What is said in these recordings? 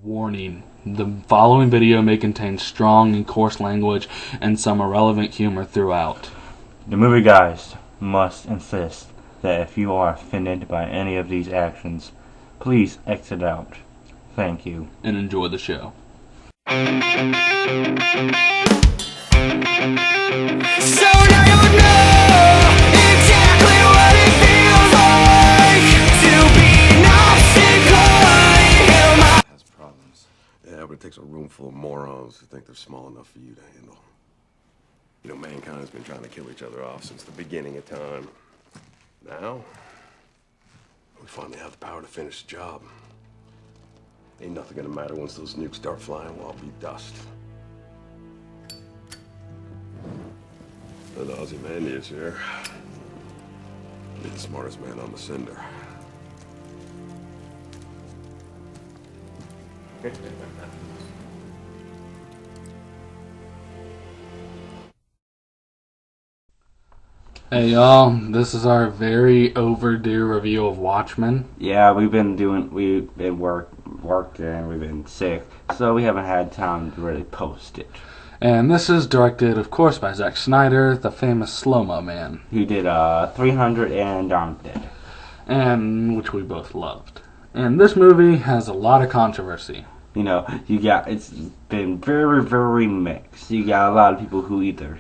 Warning. The following video may contain strong and coarse language and some irrelevant humor throughout. The movie guys must insist that if you are offended by any of these actions, please exit out. Thank you. And enjoy the show. So now you know exactly what it feels like to be has problems. Yeah, but it takes a room full of morons who think they're small enough for you to handle. You know, mankind's been trying to kill each other off since the beginning of time. Now, we finally have the power to finish the job. Ain't nothing gonna matter once those nukes start flying. We'll all be dust. The Ozymandias here. Be the smartest man on the cinder. Hey y'all, this is our very overdue review of Watchmen. Yeah, we've been worked and we've been sick, so we haven't had time to really post it. And this is directed, of course, by Zack Snyder, the famous slow-mo man. Who did 300 and Dawn of the Dead. And which we both loved. And this movie has a lot of controversy. You know, it's been very, very mixed. You got a lot of people who either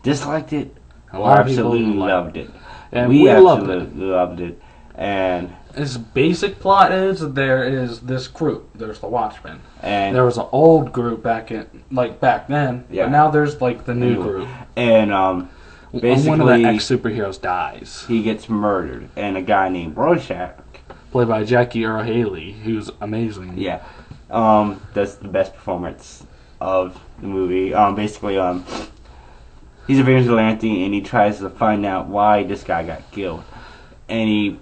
disliked it or absolutely loved it. And we absolutely loved it. And its basic plot is there is this group. There's the Watchmen. And there was an old group back then. Yeah. But now there's like the new group. And basically, one of the ex-superheroes dies. He gets murdered, and a guy named Rorschach, played by Jackie Earle Haley, who's amazing. Yeah. That's the best performance of the movie. He's a vigilante, and he tries to find out why this guy got killed. And he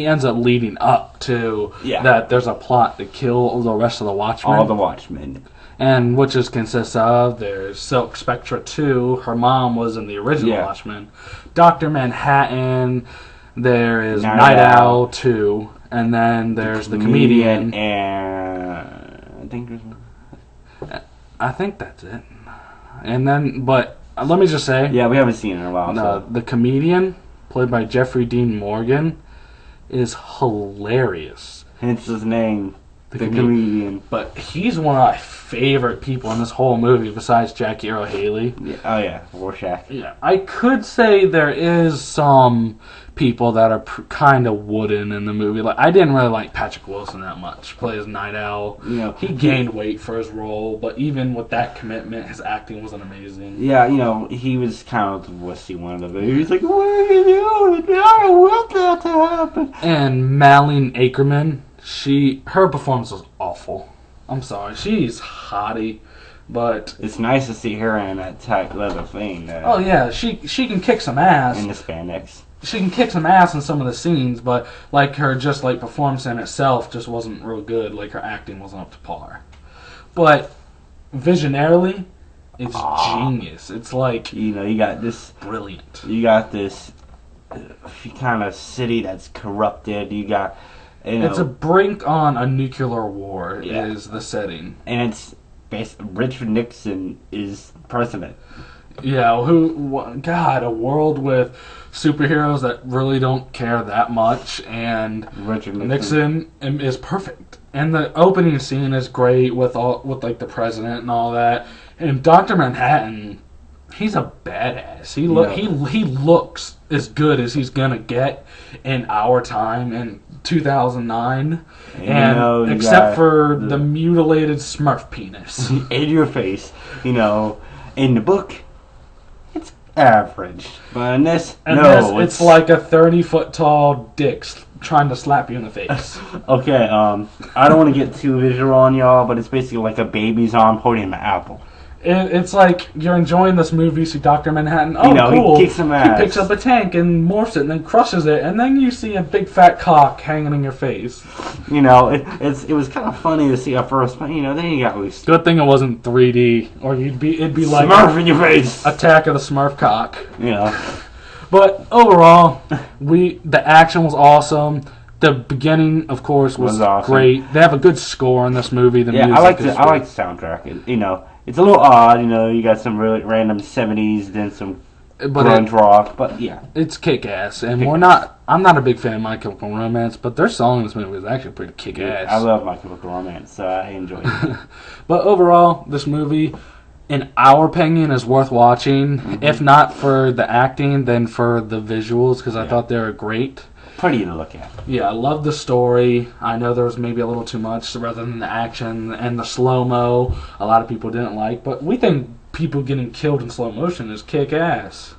ends up leading up to that there's a plot to kill the rest of the Watchmen. All the Watchmen. And which consists of, there's Silk Spectre 2, her mom was in the original Watchmen. Dr. Manhattan, there is Night Owl 2, and then there's the comedian. And I think that's it. And then, but let me just say. Yeah, we haven't seen it in a while. The comedian, played by Jeffrey Dean Morgan, is hilarious. Hence his name, the comedian. But he's one of my favorite people in this whole movie, besides Jackie Earle Haley. Yeah. Oh yeah, Rorschach. Yeah, I could say there is some people that are kind of wooden in the movie. Like, I didn't really like Patrick Wilson that much. Plays Night Owl. You know, he gained weight for his role, but even with that commitment, his acting wasn't amazing. Yeah, you know, he was kind of the wussy one of the movie. He's like, "What are you doing? I don't want that to happen." And Malin Akerman, her performance was awful. I'm sorry, she's hottie, but it's nice to see her in that tight leather thing. Oh yeah, she can kick some ass in the spandex. She can kick some ass in some of the scenes, but like her performance in itself just wasn't real good. Like, her acting wasn't up to par. But visionarily, it's genius. It's like, you know, you got this brilliant. You got this kind of city that's corrupted. You got, it's a brink on a nuclear war. Is the setting, and it's Richard Nixon is president. Yeah, God, a world with superheroes that really don't care that much, and Richard Nixon is perfect. And the opening scene is great with the president and all that. And Dr. Manhattan, he's a badass. He looks as good as he's gonna get in our time in 2009, and except for the mutilated Smurf penis in your face. You know, in the book, it's average, but in this, it's like a 30-foot tall dick trying to slap you in the face. Okay, I don't want to get too visual on y'all, but it's basically like a baby's arm holding an apple. It's like you're enjoying this movie, see Dr. Manhattan. Oh, cool. He kicks some ass. He picks up a tank and morphs it and then crushes it, and then you see a big fat cock hanging in your face. You know, it was kind of funny to see at first, but you know, then you got loose. Good thing it wasn't 3D, or it'd be like Smurf in your face. Attack of the Smurf cock. Yeah. But overall, the action was awesome. The beginning, of course, was awesome. great. They have a good score in this movie. The music I like the soundtrack. You know, it's a little odd. You know, you got some really random 70s, then some grunge rock, but yeah, it's kick-ass. And I'm not a big fan of My Chemical Romance, but their song in this movie is actually pretty kick-ass. I love My Chemical Romance, so I enjoy it. But overall, this movie, in our opinion, is worth watching. Mm-hmm. If not for the acting, then for the visuals, because I thought they were great. Pretty to look at. Yeah, I love the story. I know there was maybe a little too much rather than the action and the slow-mo. A lot of people didn't like, but we think people getting killed in slow motion is kick-ass.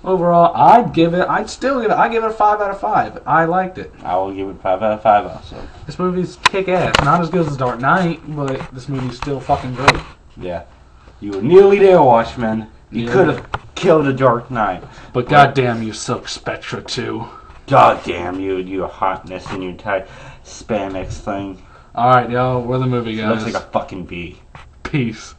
Overall, I give it a 5 out of 5. I liked it. I will give it 5 out of 5 also. This movie's kick-ass. Not as good as Dark Knight, but this movie's still fucking great. Yeah. You were nearly there, Watchmen. You could have killed a Dark Knight. But goddamn you, Silk Spectra too. God damn you, your hotness and your tight spandex thing. Alright, y'all, we're the movie guys. Looks like a fucking bee. Peace.